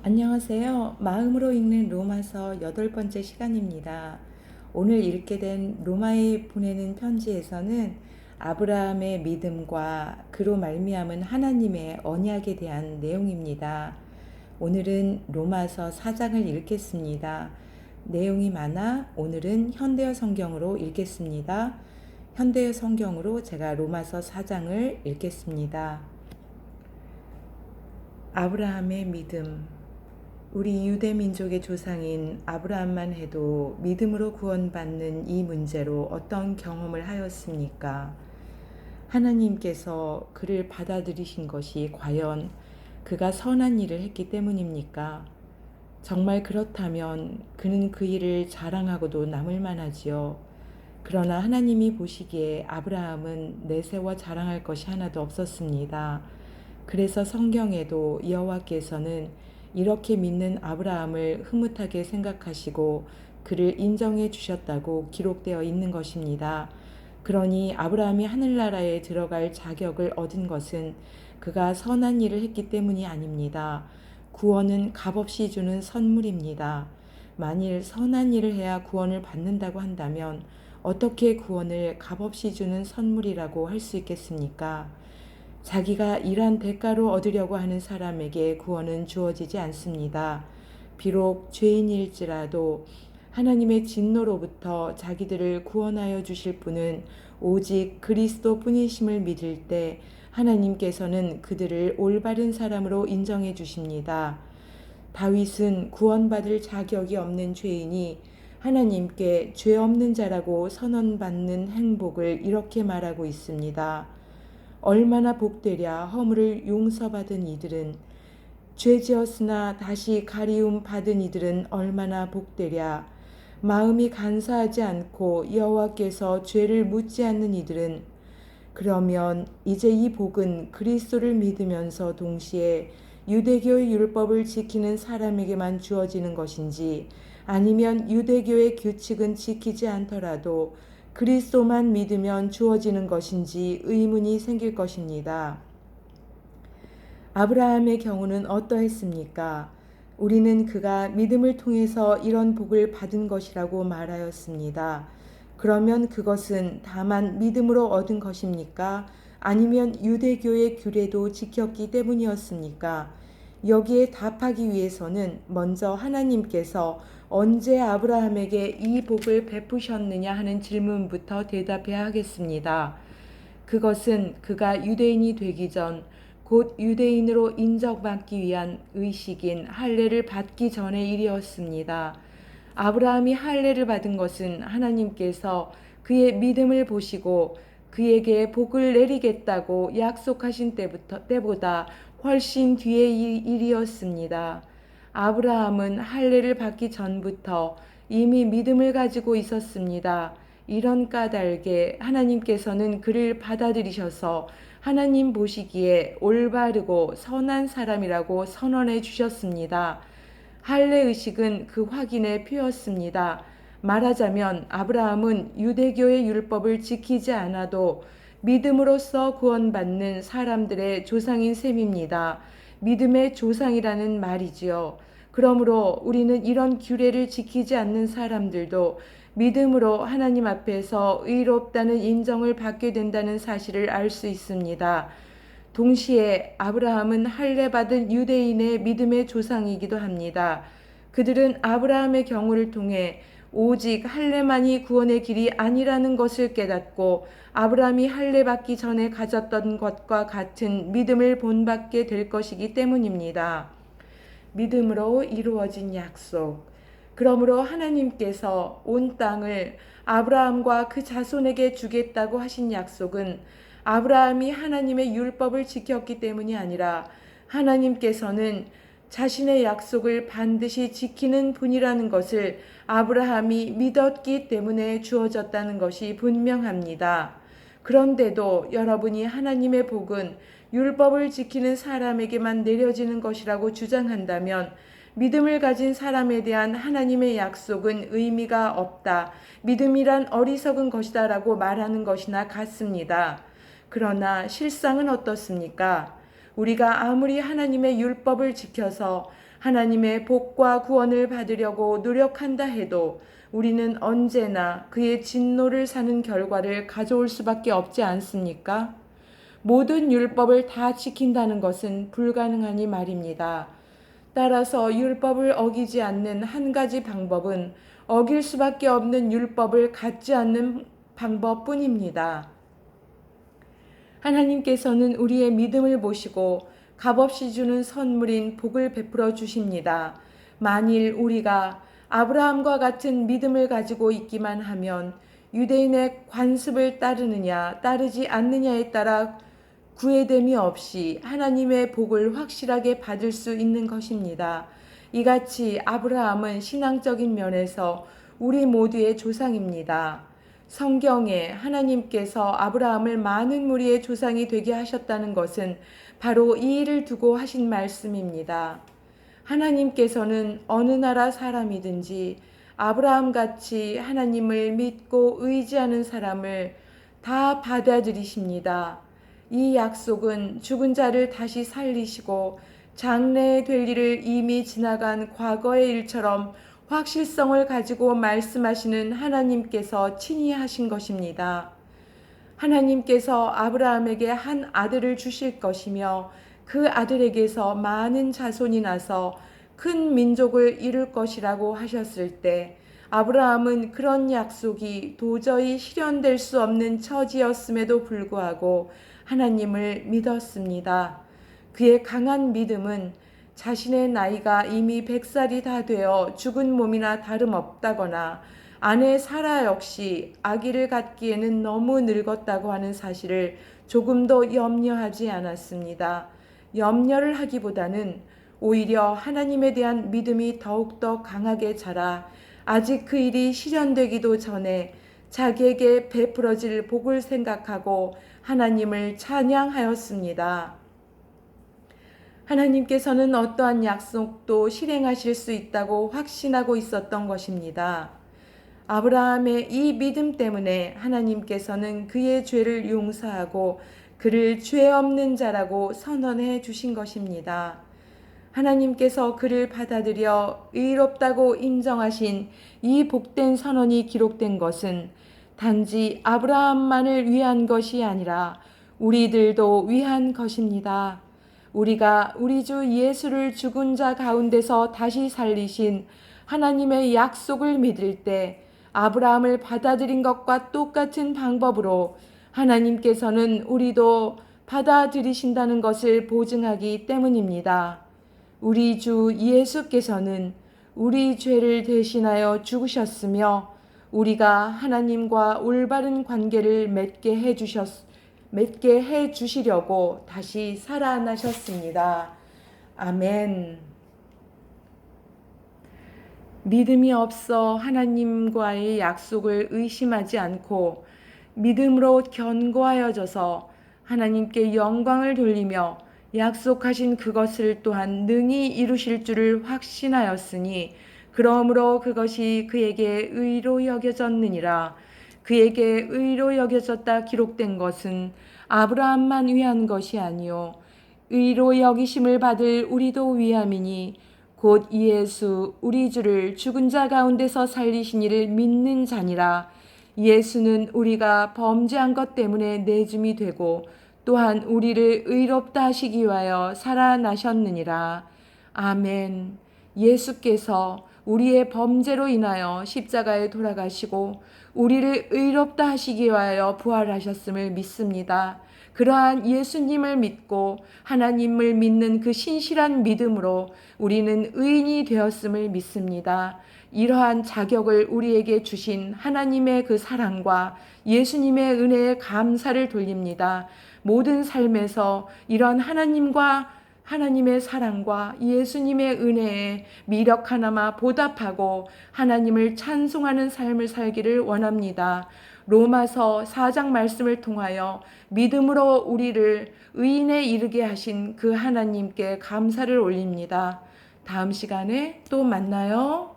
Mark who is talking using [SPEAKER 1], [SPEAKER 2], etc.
[SPEAKER 1] 안녕하세요. 마음으로 읽는 로마서 8번째 시간입니다. 오늘 읽게 된 로마에 보내는 편지에서는 아브라함의 믿음과 그로 말미암은 하나님의 언약에 대한 내용입니다. 오늘은 로마서 4장을 읽겠습니다. 내용이 많아 오늘은 현대어 성경으로 읽겠습니다. 현대어 성경으로 제가 로마서 4장을 읽겠습니다. 아브라함의 믿음. 우리 유대 민족의 조상인 아브라함만 해도 믿음으로 구원받는 이 문제로 어떤 경험을 하였습니까? 하나님께서 그를 받아들이신 것이 과연 그가 선한 일을 했기 때문입니까? 정말 그렇다면 그는 그 일을 자랑하고도 남을 만하지요. 그러나 하나님이 보시기에 아브라함은 내세워 자랑할 것이 하나도 없었습니다. 그래서 성경에도 여호와께서는 이렇게 믿는 아브라함을 흐뭇하게 생각하시고 그를 인정해 주셨다고 기록되어 있는 것입니다. 그러니 아브라함이 하늘나라에 들어갈 자격을 얻은 것은 그가 선한 일을 했기 때문이 아닙니다. 구원은 값없이 주는 선물입니다. 만일 선한 일을 해야 구원을 받는다고 한다면 어떻게 구원을 값없이 주는 선물이라고 할 수 있겠습니까? 자기가 일한 대가로 얻으려고 하는 사람에게 구원은 주어지지 않습니다. 비록 죄인일지라도 하나님의 진노로부터 자기들을 구원하여 주실 분은 오직 그리스도 뿐이심을 믿을 때 하나님께서는 그들을 올바른 사람으로 인정해 주십니다. 다윗은 구원받을 자격이 없는 죄인이 하나님께 죄 없는 자라고 선언받는 행복을 이렇게 말하고 있습니다. 얼마나 복되랴 허물을 용서받은 이들은, 죄지었으나 다시 가리움 받은 이들은 얼마나 복되랴. 마음이 간사하지 않고 여호와께서 죄를 묻지 않는 이들은. 그러면 이제 이 복은 그리스도를 믿으면서 동시에 유대교의 율법을 지키는 사람에게만 주어지는 것인지, 아니면 유대교의 규칙은 지키지 않더라도 그리스도만 믿으면 주어지는 것인지 의문이 생길 것입니다. 아브라함의 경우는 어떠했습니까? 우리는 그가 믿음을 통해서 이런 복을 받은 것이라고 말하였습니다. 그러면 그것은 다만 믿음으로 얻은 것입니까? 아니면 유대교의 규례도 지켰기 때문이었습니까? 여기에 답하기 위해서는 먼저 하나님께서 언제 아브라함에게 이 복을 베푸셨느냐 하는 질문부터 대답해야 하겠습니다. 그것은 그가 유대인이 되기 전 곧 유대인으로 인정받기 위한 의식인 할례를 받기 전의 일이었습니다. 아브라함이 할례를 받은 것은 하나님께서 그의 믿음을 보시고 그에게 복을 내리겠다고 약속하신 때보다 훨씬 뒤의 일이었습니다. 아브라함은 할례를 받기 전부터 이미 믿음을 가지고 있었습니다. 이런 까닭에 하나님께서는 그를 받아들이셔서 하나님 보시기에 올바르고 선한 사람이라고 선언해 주셨습니다. 할례 의식은 그 확인의 표였습니다. 말하자면 아브라함은 유대교의 율법을 지키지 않아도 믿음으로써 구원받는 사람들의 조상인 셈입니다. 믿음의 조상이라는 말이지요. 그러므로 우리는 이런 규례를 지키지 않는 사람들도 믿음으로 하나님 앞에서 의롭다는 인정을 받게 된다는 사실을 알 수 있습니다. 동시에 아브라함은 할례 받은 유대인의 믿음의 조상이기도 합니다. 그들은 아브라함의 경우를 통해 오직 할례만이 구원의 길이 아니라는 것을 깨닫고 아브라함이 할례 받기 전에 가졌던 것과 같은 믿음을 본받게 될 것이기 때문입니다. 믿음으로 이루어진 약속. 그러므로 하나님께서 온 땅을 아브라함과 그 자손에게 주겠다고 하신 약속은 아브라함이 하나님의 율법을 지켰기 때문이 아니라 하나님께서는 자신의 약속을 반드시 지키는 분이라는 것을 아브라함이 믿었기 때문에 주어졌다는 것이 분명합니다. 그런데도 여러분이 하나님의 복은 율법을 지키는 사람에게만 내려지는 것이라고 주장한다면 믿음을 가진 사람에 대한 하나님의 약속은 의미가 없다. 믿음이란 어리석은 것이다 라고 말하는 것이나 같습니다. 그러나 실상은 어떻습니까? 우리가 아무리 하나님의 율법을 지켜서 하나님의 복과 구원을 받으려고 노력한다 해도 우리는 언제나 그의 진노를 사는 결과를 가져올 수밖에 없지 않습니까? 모든 율법을 다 지킨다는 것은 불가능하니 말입니다. 따라서 율법을 어기지 않는 한 가지 방법은 어길 수밖에 없는 율법을 갖지 않는 방법뿐입니다. 하나님께서는 우리의 믿음을 보시고 값없이 주는 선물인 복을 베풀어 주십니다. 만일 우리가 아브라함과 같은 믿음을 가지고 있기만 하면 유대인의 관습을 따르느냐 따르지 않느냐에 따라 구애됨이 없이 하나님의 복을 확실하게 받을 수 있는 것입니다. 이같이 아브라함은 신앙적인 면에서 우리 모두의 조상입니다. 성경에 하나님께서 아브라함을 많은 무리의 조상이 되게 하셨다는 것은 바로 이 일을 두고 하신 말씀입니다. 하나님께서는 어느 나라 사람이든지 아브라함 같이 하나님을 믿고 의지하는 사람을 다 받아들이십니다. 이 약속은 죽은 자를 다시 살리시고 장래될 일을 이미 지나간 과거의 일처럼 확실성을 가지고 말씀하시는 하나님께서 친히 하신 것입니다. 하나님께서 아브라함에게 한 아들을 주실 것이며 그 아들에게서 많은 자손이 나서 큰 민족을 이룰 것이라고 하셨을 때 아브라함은 그런 약속이 도저히 실현될 수 없는 처지였음에도 불구하고 하나님을 믿었습니다. 그의 강한 믿음은 자신의 나이가 이미 100살이 다 되어 죽은 몸이나 다름없다거나 아내 사라 역시 아기를 갖기에는 너무 늙었다고 하는 사실을 조금도 염려하지 않았습니다. 염려를 하기보다는 오히려 하나님에 대한 믿음이 더욱더 강하게 자라 아직 그 일이 실현되기도 전에 자기에게 베풀어질 복을 생각하고 하나님을 찬양하였습니다. 하나님께서는 어떠한 약속도 실행하실 수 있다고 확신하고 있었던 것입니다. 아브라함의 이 믿음 때문에 하나님께서는 그의 죄를 용서하고 그를 죄 없는 자라고 선언해 주신 것입니다. 하나님께서 그를 받아들여 의롭다고 인정하신 이 복된 선언이 기록된 것은 단지 아브라함만을 위한 것이 아니라 우리들도 위한 것입니다. 우리가 우리 주 예수를 죽은 자 가운데서 다시 살리신 하나님의 약속을 믿을 때 아브라함을 받아들인 것과 똑같은 방법으로 하나님께서는 우리도 받아들이신다는 것을 보증하기 때문입니다. 우리 주 예수께서는 우리 죄를 대신하여 죽으셨으며 우리가 하나님과 올바른 관계를 맺게 해 주시려고 다시 살아나셨습니다. 아멘. 믿음이 없어 하나님과의 약속을 의심하지 않고 믿음으로 견고하여져서 하나님께 영광을 돌리며 약속하신 그것을 또한 능히 이루실 줄을 확신하였으니 그러므로 그것이 그에게 의로 여겨졌느니라. 그에게 의로 여겨졌다 기록된 것은 아브라함만 위한 것이 아니요 의로 여기심을 받을 우리도 위함이니 곧 예수 우리 주를 죽은 자 가운데서 살리신 이를 믿는 자니라. 예수는 우리가 범죄한 것 때문에 내줌이 되고 또한 우리를 의롭다 하시기 위하여 살아나셨느니라. 아멘. 예수께서 우리의 범죄로 인하여 십자가에 돌아가시고 우리를 의롭다 하시기 위하여 부활하셨음을 믿습니다. 그러한 예수님을 믿고 하나님을 믿는 그 신실한 믿음으로 우리는 의인이 되었음을 믿습니다. 이러한 자격을 우리에게 주신 하나님의 그 사랑과 예수님의 은혜에 감사를 돌립니다. 모든 삶에서 이런 하나님의 사랑과 예수님의 은혜에 미력 하나마 보답하고 하나님을 찬송하는 삶을 살기를 원합니다. 로마서 4장 말씀을 통하여 믿음으로 우리를 의인에 이르게 하신 그 하나님께 감사를 올립니다. 다음 시간에 또 만나요.